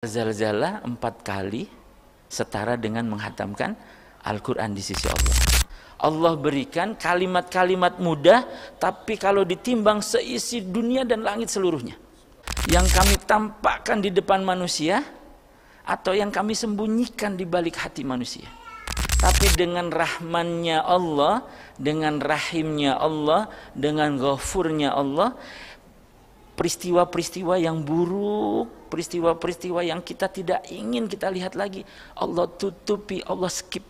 Zalzalah 4 kali setara dengan menghatamkan Al-Quran di sisi Allah. Allah berikan kalimat-kalimat mudah, tapi kalau ditimbang seisi dunia dan langit seluruhnya. Yang kami tampakkan di depan manusia, atau yang kami sembunyikan di balik hati manusia. Tapi dengan rahmannya Allah, dengan rahimnya Allah, dengan ghafurnya Allah, peristiwa-peristiwa yang buruk, peristiwa-peristiwa yang kita tidak ingin kita lihat lagi, Allah tutupi, Allah skip.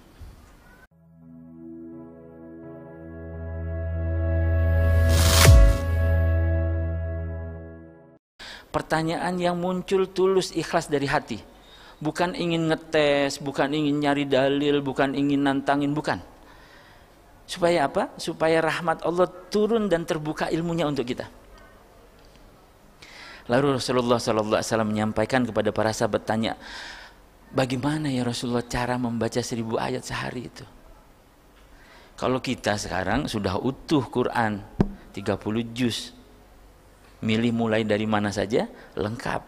Pertanyaan yang muncul tulus ikhlas dari hati, bukan ingin ngetes, bukan ingin nyari dalil, bukan ingin nantangin, bukan. Supaya apa? Supaya rahmat Allah turun dan terbuka ilmunya untuk kita. Lalu Rasulullah SAW menyampaikan kepada para sahabat, tanya, bagaimana ya Rasulullah cara membaca 1000 ayat sehari itu? Kalau kita sekarang sudah utuh Quran 30 juz, milih mulai dari mana saja, lengkap.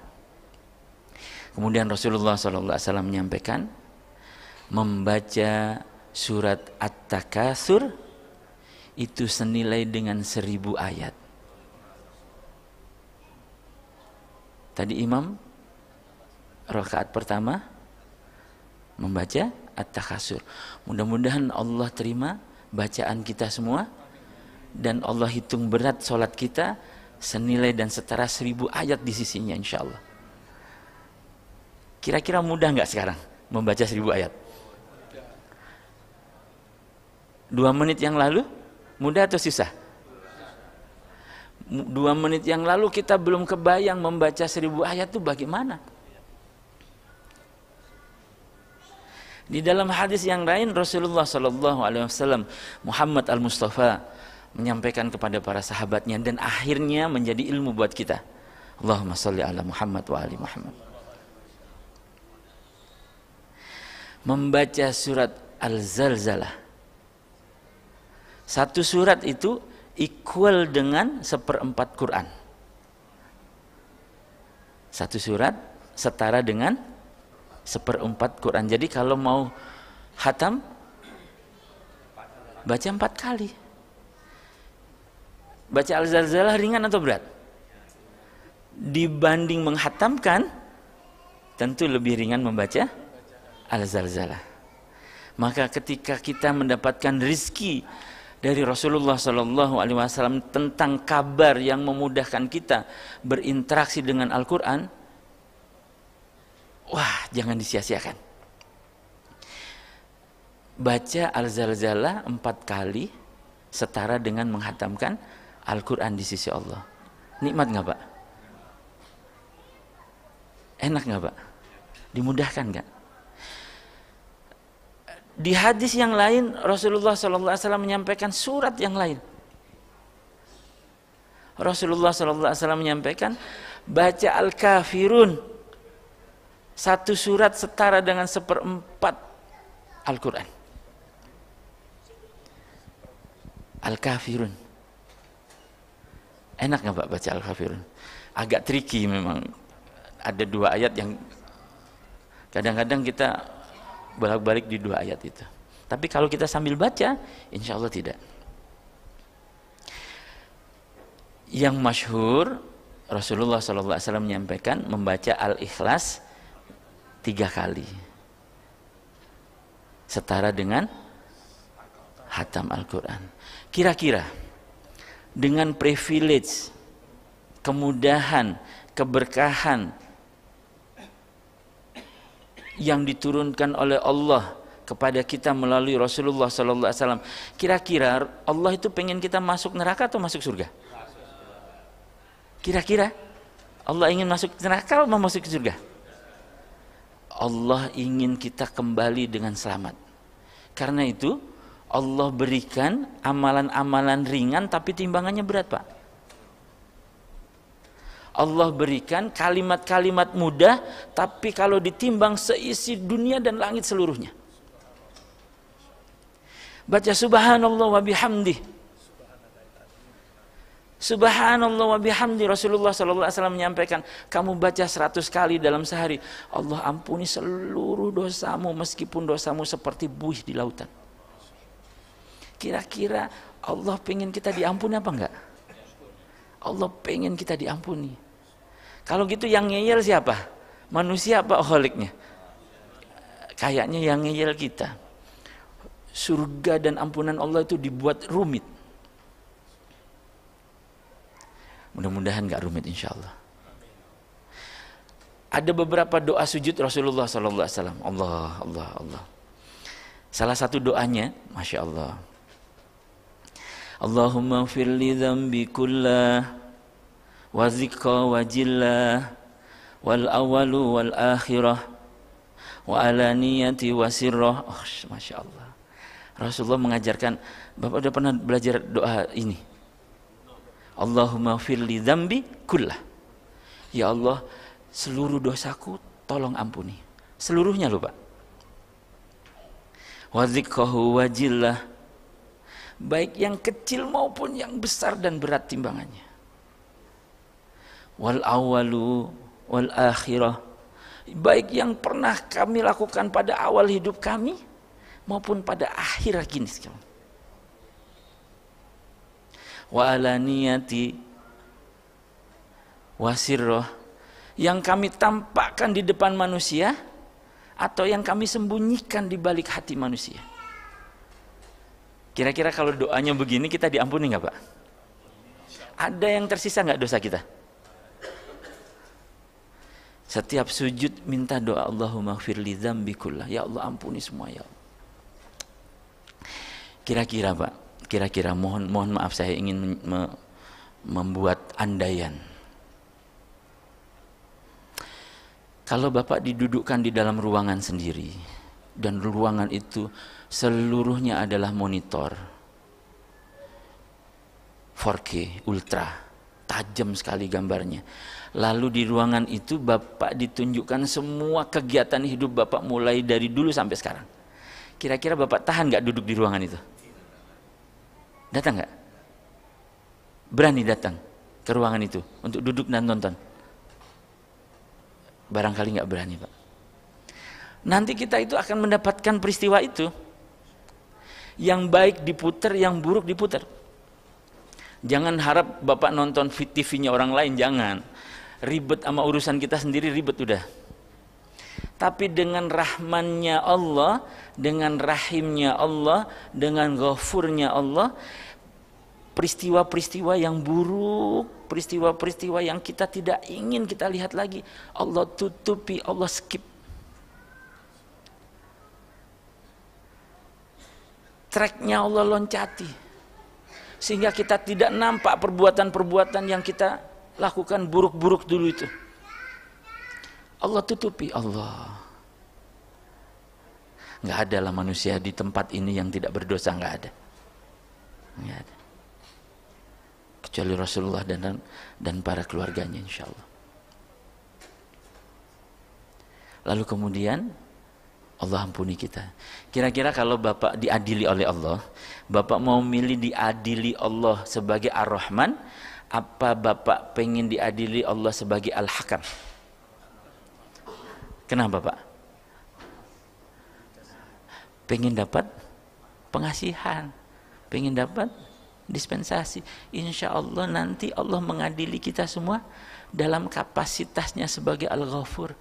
Kemudian Rasulullah SAW menyampaikan, membaca surat At-Takatsur itu senilai dengan 1000 ayat. Tadi imam rakaat pertama membaca At-Takatsur. Mudah-mudahan Allah terima bacaan kita semua, dan Allah hitung berat sholat kita senilai dan setara 1000 ayat di sisinya, insya Allah. Kira-kira mudah nggak sekarang membaca 1000 ayat? 2 menit yang lalu mudah atau susah? 2 menit yang lalu kita belum kebayang membaca 1000 ayat itu bagaimana. Di dalam hadis yang lain Rasulullah SAW, Muhammad Al-Mustafa, menyampaikan kepada para sahabatnya, dan akhirnya menjadi ilmu buat kita. Allahumma sholli ala Muhammad wa ali Muhammad. Membaca surat Al-Zalzalah, satu surat itu equal dengan 1/4 Quran. Satu surat setara dengan 1/4 Quran. Jadi kalau mau khatam, baca 4 kali. Baca Al-Zalzalah ringan atau berat? Dibanding menghatamkan, tentu lebih ringan membaca Al-Zalzalah. Maka ketika kita mendapatkan rizki dari Rasulullah SAW tentang kabar yang memudahkan kita berinteraksi dengan Al-Quran, wah, jangan disia-siakan. Baca Al-Zalzalah 4 kali setara dengan menghatamkan Al-Quran di sisi Allah. Nikmat nggak Pak? Enak nggak Pak? Dimudahkan nggak? Di hadis yang lain Rasulullah SAW menyampaikan surat yang lain. Rasulullah SAW menyampaikan, baca Al-Kafirun, satu surat setara dengan 1/4 Al-Quran. Al-Kafirun. Enak nggak Pak baca Al-Kafirun? Agak tricky memang. Ada 2 ayat yang kadang-kadang kita bolak-balik di 2 ayat itu. Tapi kalau kita sambil baca, insya Allah tidak. Yang masyhur, Rasulullah SAW menyampaikan membaca Al-Ikhlas 3 kali, setara dengan hatam Al-Quran. Kira-kira dengan privilege, kemudahan, keberkahan yang diturunkan oleh Allah kepada kita melalui Rasulullah SAW, kira-kira Allah itu pengen kita masuk neraka atau masuk surga? Kira-kira Allah ingin masuk neraka atau masuk surga? Allah ingin kita kembali dengan selamat. Karena itu Allah berikan amalan-amalan ringan tapi timbangannya berat Pak. Allah berikan kalimat-kalimat mudah, tapi kalau ditimbang seisi dunia dan langit seluruhnya. Baca subhanallah wa bihamdih Subhanallah wa bihamdi, Rasulullah sallallahu alaihi wasallam menyampaikan, kamu baca 100 kali dalam sehari, Allah ampuni seluruh dosamu meskipun dosamu seperti buih di lautan. Kira-kira Allah pengen kita diampuni apa enggak? Allah pengen kita diampuni. Kalau gitu yang ngeyel siapa? Manusia apa kholiknya? Kayaknya yang ngeyel kita. Surga dan ampunan Allah itu dibuat rumit. Mudah-mudahan gak rumit insyaallah. Ada beberapa doa sujud Rasulullah sallallahu alaihi wasallam. Allah. Salah satu doanya, Masya Allah. Allahumma ighfir li dzambi kullah wa zikra wa jillah wal awalu wal akhirah wa alaniyati wa sirrah. Oh, Masya Allah. Rasulullah mengajarkan, Bapak udah pernah belajar doa ini? Allahumma ighfir li dzambi kullah. Ya Allah, seluruh dosaku tolong ampuni. Seluruhnya loh Pak. Wa zikruhu wa jillah, baik yang kecil maupun yang besar dan berat timbangannya. Wal awalu wal akhirah, baik yang pernah kami lakukan pada awal hidup kami maupun pada akhir gini sekarang. Wa alaniyati wa sirrah, yang kami tampakkan di depan manusia atau yang kami sembunyikan di balik hati manusia. Kira-kira kalau doanya begini kita diampuni nggak Pak? Ada yang tersisa nggak dosa kita? Setiap sujud minta doa Allahumma ighfir li dzambi kullah. Ya Allah ampuni semua ya Allah. Kira-kira Pak, kira-kira mohon maaf saya ingin membuat andaian. Kalau Bapak didudukkan di dalam ruangan sendiri dan ruangan itu seluruhnya adalah monitor 4K ultra, tajam sekali gambarnya. Lalu di ruangan itu Bapak ditunjukkan semua kegiatan hidup Bapak mulai dari dulu sampai sekarang. Kira-kira Bapak tahan nggak duduk di ruangan itu? Datang nggak? Berani datang ke ruangan itu untuk duduk dan nonton? Barangkali nggak berani Pak. Nanti kita itu akan mendapatkan peristiwa itu. Yang baik diputer, yang buruk diputer. Jangan harap Bapak nonton TV-nya orang lain, jangan. Ribet sama urusan kita sendiri, ribet udah. Tapi dengan rahmannya Allah, dengan rahimnya Allah, dengan ghafurnya Allah, peristiwa-peristiwa yang buruk, peristiwa-peristiwa yang kita tidak ingin kita lihat lagi, Allah tutupi, Allah skip. Tracknya Allah loncati, sehingga kita tidak nampak perbuatan-perbuatan yang kita lakukan buruk-buruk dulu itu. Allah tutupi, Allah. Nggak ada lah manusia di tempat ini yang tidak berdosa, nggak ada. Nggak ada. Kecuali Rasulullah dan para keluarganya insya Allah. Lalu kemudian Allah ampuni kita. Kira-kira kalau Bapak diadili oleh Allah, Bapak mau milih diadili Allah sebagai Ar-Rahman, apa Bapak pengen diadili Allah sebagai Al-Hakam? Kenapa Pak? Pengen dapat pengasihan, pengen dapat dispensasi. Insya Allah nanti Allah mengadili kita semua dalam kapasitasnya sebagai Al-Ghafur.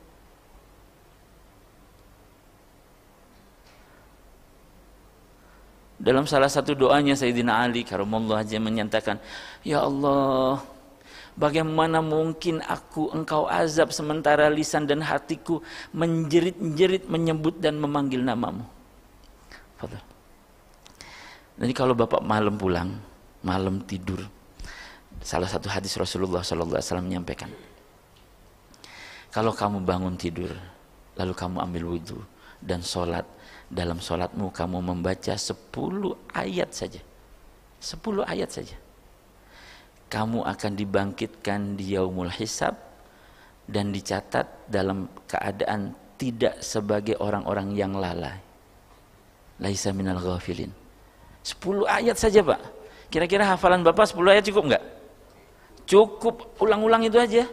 Dalam salah satu doanya Sayyidina Ali karamallahu wajhahu menyatakan, ya Allah, bagaimana mungkin engkau azab sementara lisan dan hatiku menjerit-jerit menyebut dan memanggil namamu. Fadhal. Jadi kalau Bapak malam pulang, malam tidur, salah satu hadis Rasulullah SAW menyampaikan, kalau kamu bangun tidur, lalu kamu ambil wudhu dan sholat, dalam sholatmu kamu membaca 10 ayat saja, 10 ayat saja, kamu akan dibangkitkan di yaumul hisab dan dicatat dalam keadaan tidak sebagai orang-orang yang lalai. Laisa minal ghafilin. 10 ayat saja Pak. Kira-kira hafalan Bapak 10 ayat cukup enggak? Cukup ulang-ulang itu aja.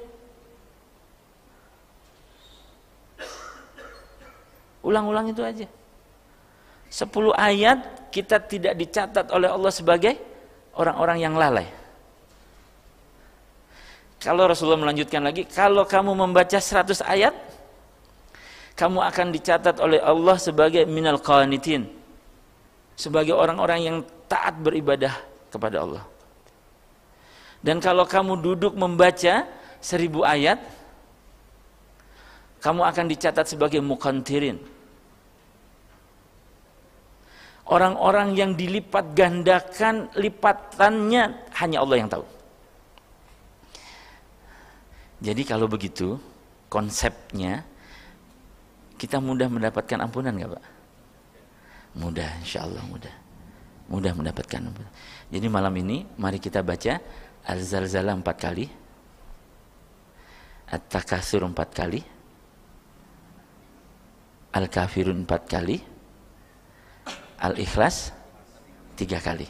Ulang-ulang itu aja. 10 ayat kita tidak dicatat oleh Allah sebagai orang-orang yang lalai. Kalau Rasulullah melanjutkan lagi, kalau kamu membaca 100 ayat, kamu akan dicatat oleh Allah sebagai minal qanitin, sebagai orang-orang yang taat beribadah kepada Allah. Dan kalau kamu duduk membaca 1000 ayat, kamu akan dicatat sebagai muqantirin, orang-orang yang dilipat gandakan, lipatannya hanya Allah yang tahu. Jadi kalau begitu konsepnya, kita mudah mendapatkan ampunan nggak Pak? Mudah, insya Allah mudah mendapatkan ampunan. Jadi malam ini mari kita baca Al-Zalzalah 4 kali, At-Takatsur 4 kali, Al-Kafirun 4 kali, Al-Ikhlas 3 kali.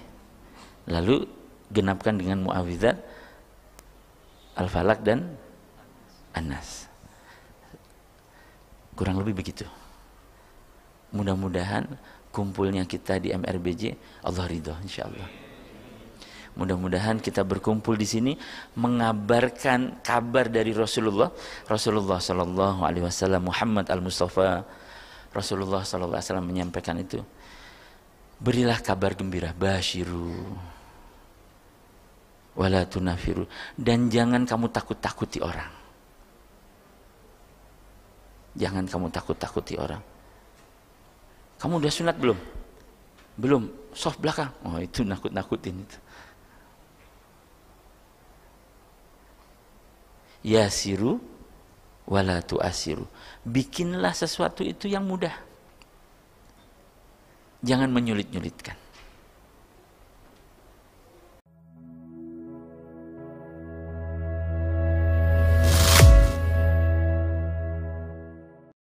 Lalu genapkan dengan Mu'awwidzat, Al-Falaq dan An-Nas. Kurang lebih begitu. Mudah-mudahan kumpulnya kita di MRBJ Allah ridho insyaallah. Mudah-mudahan kita berkumpul di sini mengabarkan kabar dari Rasulullah sallallahu alaihi wasallam, Muhammad al-Mustafa. Rasulullah sallallahu alaihi wasallam menyampaikan itu. Berilah kabar gembira, basyiru wala tunafiru, dan jangan kamu takut-takuti orang. Jangan kamu takut-takuti orang. Kamu udah sunat belum? Belum. Soft belakang. Oh, itu nakut-nakutin itu. Yasiru wala tu'asiru. Bikinlah sesuatu itu yang mudah. Jangan menyulit-nyulitkan.